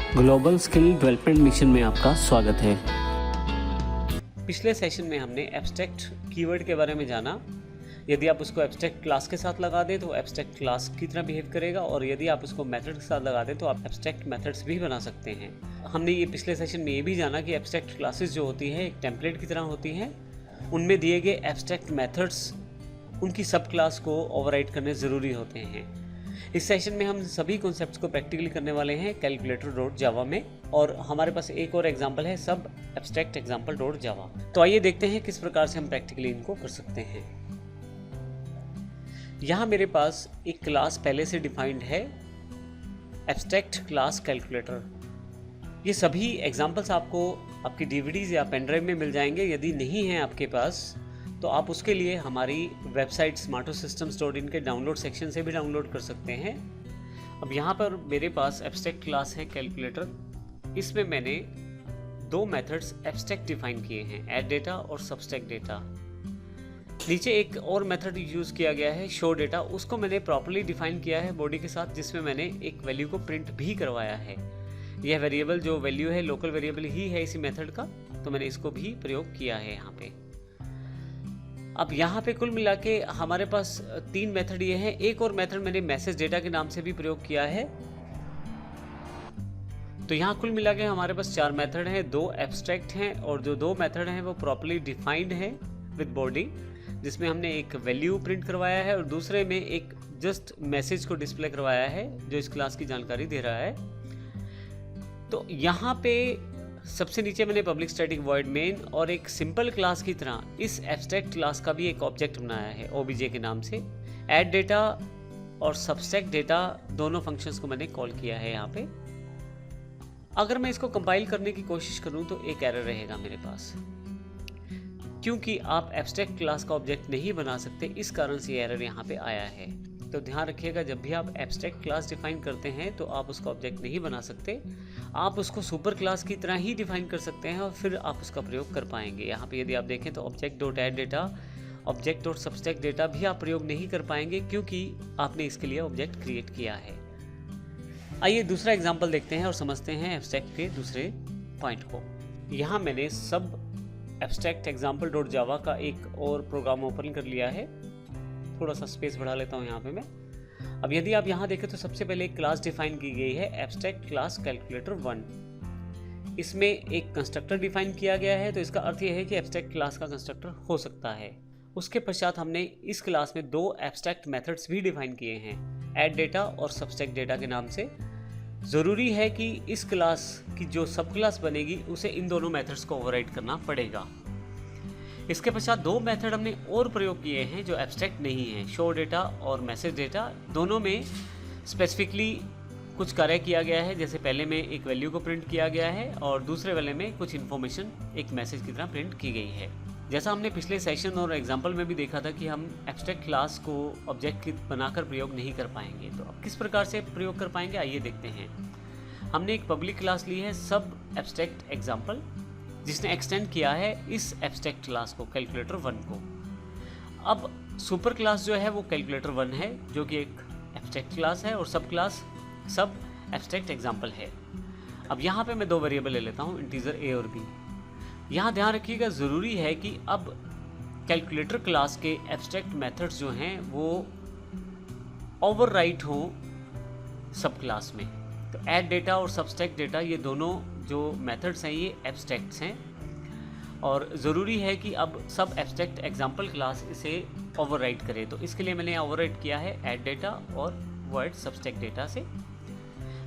Global skill development mission में आपका स्वागत है। पिछले सेशन में हमने एब्स्ट्रैक्ट कीवर्ड के बारे में जाना। यदि आप उसको एब्स्ट्रैक्ट क्लास के साथ लगा दें तो एब्स्ट्रैक्ट क्लास की तरह बिहेव करेगा, और यदि आप उसको मेथड के साथ लगा दें तो आप एब्स्ट्रैक्ट मेथड्स भी बना सकते हैं। हमने ये पिछले सेशन में ये भी जाना कि एब्स्ट्रैक्ट क्लासेस जो होती हैं एक टेम्पलेट की तरह होती हैं। उनमें दिए गए एब्स्ट्रैक्ट मेथड्स उनकी सब क्लास को ओवरराइड करने ज़रूरी होते हैं। इस सेशन में हम सभी कॉन्सेप्ट्स को प्रैक्टिकली करने वाले हैं calculator.java में, और हमारे पास एक और एग्जांपल है सब एब्स्ट्रैक्ट example.java। तो आइए देखते हैं किस प्रकार से हम प्रैक्टिकली इनको कर सकते हैं। यहाँ मेरे पास एक क्लास पहले से डिफाइंड है, एब्स्ट्रैक्ट क्लास कैलकुलेटर। ये सभी एग्जांपल्स आपको आपकी डीवीडीज या पेन ड्राइव में मिल जाएंगे। यदि नहीं है आपके पास तो आप उसके लिए हमारी वेबसाइट smartosystems.in के डाउनलोड सेक्शन से भी डाउनलोड कर सकते हैं। अब यहाँ पर मेरे पास एब्स्ट्रैक्ट क्लास है कैलकुलेटर। इसमें मैंने दो मेथड्स एब्स्ट्रैक्ट डिफाइन किए हैं, ऐड डेटा और सब्सट्रैक्ट डेटा। नीचे एक और मेथड यूज़ किया गया है शो डेटा, उसको मैंने प्रॉपर्ली डिफाइन किया है बॉडी के साथ, जिसमें मैंने एक वैल्यू को प्रिंट भी करवाया है। यह वेरिएबल जो वैल्यू है लोकल वेरिएबल ही है इसी मेथड का, तो मैंने इसको भी प्रयोग किया है यहाँ पे। अब यहाँ पे कुल मिला के हमारे पास तीन मेथड ये हैं। एक और मेथड मैंने मैसेज डेटा के नाम से भी प्रयोग किया है। तो यहाँ कुल मिला के हमारे पास चार मेथड हैं, दो एब्स्ट्रैक्ट हैं और जो दो मेथड हैं वो प्रॉपर्ली डिफाइंड हैं विद बॉडी, जिसमें हमने एक वैल्यू प्रिंट करवाया है और दूसरे में एक जस्ट मैसेज को डिस्प्ले करवाया है जो इस क्लास की जानकारी दे रहा है। तो यहाँ पे सबसे नीचे मैंने पब्लिक स्टैटिक वॉइड मेन और एक सिंपल क्लास की तरह इस एब्स्ट्रैक्ट क्लास का भी एक ऑब्जेक्ट बनाया है ओबीजे के नाम से। ऐड डेटा और सब्सट्रैक्ट डेटा दोनों फंक्शंस को मैंने कॉल किया है यहाँ पे। अगर मैं इसको कंपाइल करने की कोशिश करूँ तो एक एरर रहेगा मेरे पास, क्योंकि आप एब्स्ट्रैक्ट क्लास का ऑब्जेक्ट नहीं बना सकते, इस कारण से ये एरर यहाँ पे आया है। तो ध्यान रखिएगा, जब भी आप एब्स्ट्रैक्ट क्लास डिफाइन करते हैं तो आप उसका ऑब्जेक्ट नहीं बना सकते, आप उसको सुपर क्लास की तरह ही डिफाइन कर सकते हैं और फिर आप उसका प्रयोग कर पाएंगे। यहाँ पे यदि आप देखें तो object dot add data, object dot subtract data भी आप प्रयोग नहीं कर पाएंगे, क्योंकि आपने इसके लिए ऑब्जेक्ट क्रिएट किया है। आइए दूसरा एग्जाम्पल देखते हैं और समझते हैं एब्स्ट्रैक्ट के दूसरे पॉइंट को। यहाँ मैंने सब एब्स्ट्रैक्ट example.java का एक और प्रोग्राम ओपन कर लिया है। थोड़ा सा स्पेस बढ़ा लेता हूँ यहाँ पे मैं। अब यदि आप यहाँ देखें तो सबसे पहले एक क्लास डिफाइन की गई है एब्स्ट्रैक्ट क्लास कैलकुलेटर 1। इसमें एक कंस्ट्रक्टर डिफाइन किया गया है, तो इसका अर्थ यह है कि एब्स्ट्रैक्ट क्लास का कंस्ट्रक्टर हो सकता है। उसके पश्चात हमने इस क्लास में दो एब्स्ट्रैक्ट मेथड्स भी डिफाइन किए हैं, ऐड डेटा और सब्सट्रैक्ट डेटा के नाम से। ज़रूरी है कि इस क्लास की जो सब क्लास बनेगी उसे इन दोनों मेथड्स को ओवरराइड करना पड़ेगा। इसके पश्चात दो मेथड हमने और प्रयोग किए हैं जो एब्स्ट्रैक्ट नहीं है, शो डेटा और मैसेज डेटा। दोनों में स्पेसिफिकली कुछ कार्य किया गया है, जैसे पहले में एक वैल्यू को प्रिंट किया गया है और दूसरे वाले में कुछ इन्फॉर्मेशन एक मैसेज की तरह प्रिंट की गई है। जैसा हमने पिछले सेशन और एग्जाम्पल में भी देखा था कि हम एब्स्ट्रैक्ट क्लास को ऑब्जेक्ट बनाकर प्रयोग नहीं कर पाएंगे, तो अब किस प्रकार से प्रयोग कर पाएंगे आइए देखते हैं। हमने एक पब्लिक क्लास ली है सब एब्स्ट्रैक्ट एग्जाम्पल, जिसने एक्सटेंड किया है इस एब्स्ट्रैक्ट क्लास को कैलकुलेटर 1 को। अब सुपर क्लास जो है वो कैलकुलेटर 1 है, जो कि एक एब्स्ट्रैक्ट क्लास है, और सब क्लास सब एब्स्ट्रैक्ट एग्जाम्पल है। अब यहाँ पे मैं दो वेरिएबल ले लेता हूँ, इंटीजर ए और बी। यहाँ ध्यान रखिएगा, ज़रूरी है कि अब कैलकुलेटर क्लास के एब्स्ट्रैक्ट मेथड्स जो हैं वो ओवरराइट हों सब क्लास में। तो ऐड डेटा और सब्सट्रैक्ट डेटा ये दोनों जो मेथड्स हैं ये एब्स्ट्रैक्ट्स हैं, और ज़रूरी है कि अब सब एब्स्ट्रैक्ट एग्जाम्पल क्लास इसे ओवरराइट करे। तो इसके लिए मैंने ओवरराइट किया है ऐड डेटा और वर्ड सब्सट्रैक्ट डेटा से।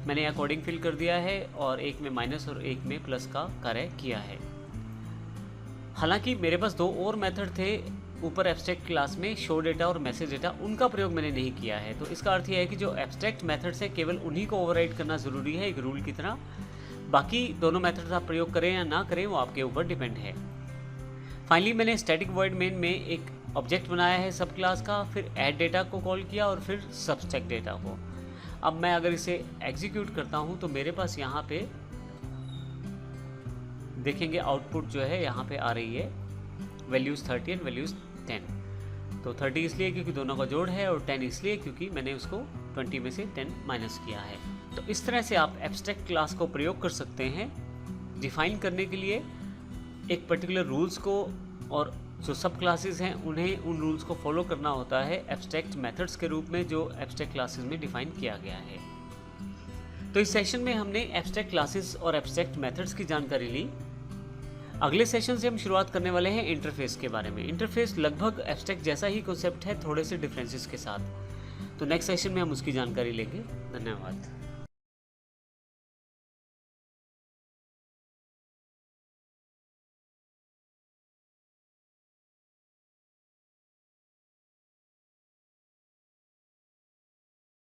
मैंने अकॉर्डिंग फिल कर दिया है और एक में माइनस और एक में प्लस का कार्य किया है। हालांकि मेरे पास दो और मेथड थे ऊपर एब्स्ट्रैक्ट क्लास में, शो डेटा और मैसेज डेटा, उनका प्रयोग मैंने नहीं किया है। तो इसका अर्थ यह है कि जो एब्स्ट्रैक्ट मेथड्स है केवल उन्हीं को ओवरराइड करना ज़रूरी है एक रूल की तरह। बाकी दोनों मेथड्स आप प्रयोग करें या ना करें वो आपके ऊपर डिपेंड है। फाइनली मैंने स्टैटिक वॉइड मेन में एक ऑब्जेक्ट बनाया है सब क्लास का, फिर ऐड डेटा को कॉल किया और फिर सब्सट्रैक्ट डेटा को। अब मैं अगर इसे एग्जीक्यूट करता हूँ तो मेरे पास यहाँ पे देखेंगे आउटपुट जो है यहाँ पे आ रही है वैल्यूज़ 30 एंड वैल्यूज़ 10। तो 30 इसलिए क्योंकि दोनों का जोड़ है और 10 इसलिए क्योंकि मैंने उसको 20 में से 10 माइनस किया है। तो इस तरह से आप एब्स्ट्रैक्ट क्लास को प्रयोग कर सकते हैं डिफाइन करने के लिए एक पर्टिकुलर रूल्स को, और जो सब क्लासेस हैं उन्हें उन रूल्स को फॉलो करना होता है एब्स्ट्रैक्ट मेथड्स के रूप में जो एब्स्ट्रैक्ट क्लासेस में डिफाइन किया गया है। तो इस सेशन में हमने एब्स्ट्रैक्ट क्लासेस और एब्स्ट्रैक्ट मेथड्स की जानकारी ली। अगले सेशन से हम शुरुआत करने वाले हैं इंटरफेस के बारे में। इंटरफेस लगभग एब्स्ट्रैक्ट जैसा ही कॉन्सेप्ट है, थोड़े से डिफरेंसेस के साथ। तो नेक्स्ट सेशन में हम उसकी जानकारी लेंगे। धन्यवाद।